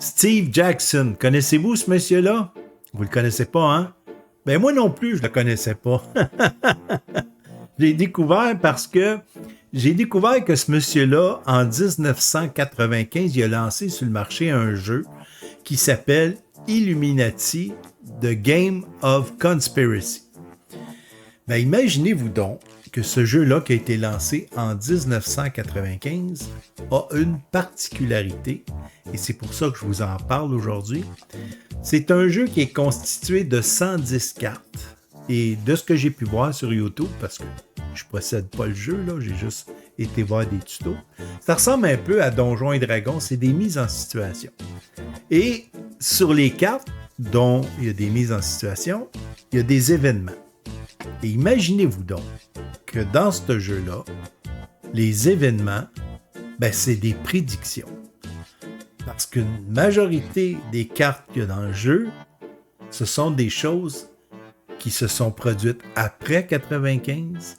Steve Jackson. Connaissez-vous ce monsieur-là? Vous le connaissez pas, hein? Ben moi non plus, je le connaissais pas. Je l'ai découvert parce que j'ai découvert que ce monsieur-là, en 1995, il a lancé sur le marché un jeu qui s'appelle Illuminati, The Game of Conspiracy. Ben, imaginez-vous donc que ce jeu-là qui a été lancé en 1995 a une particularité, et c'est pour ça que je vous en parle aujourd'hui. C'est un jeu qui est constitué de 110 cartes. Et de ce que j'ai pu voir sur YouTube, parce que je ne possède pas le jeu, là, j'ai juste été voir des tutos, ça ressemble un peu à Donjons et Dragons, c'est des mises en situation. Et sur les cartes, dont il y a des mises en situation, il y a des événements. Et imaginez-vous donc que dans ce jeu-là, les événements, ben, c'est des prédictions. Parce qu'une majorité des cartes qu'il y a dans le jeu, ce sont des choses qui se sont produites après 95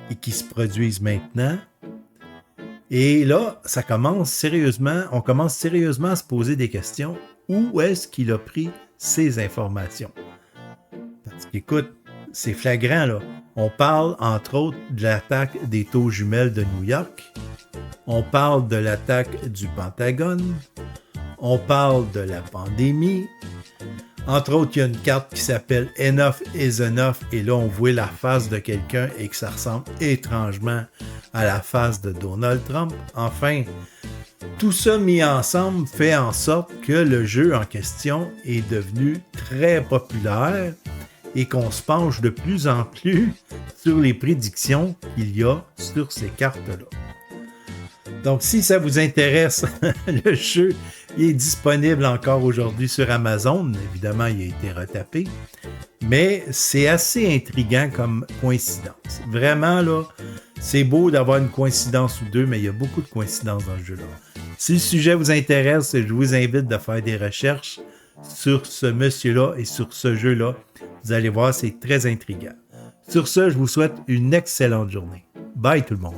et qui se produisent maintenant. Et là, on commence sérieusement à se poser des questions. Où est-ce qu'il a pris ces informations? Parce qu'écoute, c'est flagrant, là. On parle, entre autres, de l'attaque des Tours jumelles de New York. On parle de l'attaque du Pentagone. On parle de la pandémie. Entre autres, il y a une carte qui s'appelle Enough is Enough. Et là, on voit la face de quelqu'un et que ça ressemble étrangement à la face de Donald Trump. Enfin, tout ça mis ensemble fait en sorte que le jeu en question est devenu très populaire et qu'on se penche de plus en plus sur les prédictions qu'il y a sur ces cartes-là. Donc, si ça vous intéresse, le jeu il est disponible encore aujourd'hui sur Amazon. Évidemment, il a été retapé. Mais c'est assez intriguant comme coïncidence. Vraiment, là, c'est beau d'avoir une coïncidence ou deux, mais il y a beaucoup de coïncidences dans le jeu-là. Si le sujet vous intéresse, je vous invite de faire des recherches sur ce monsieur-là et sur ce jeu-là. Vous allez voir, c'est très intriguant. Sur ce, je vous souhaite une excellente journée. Bye tout le monde.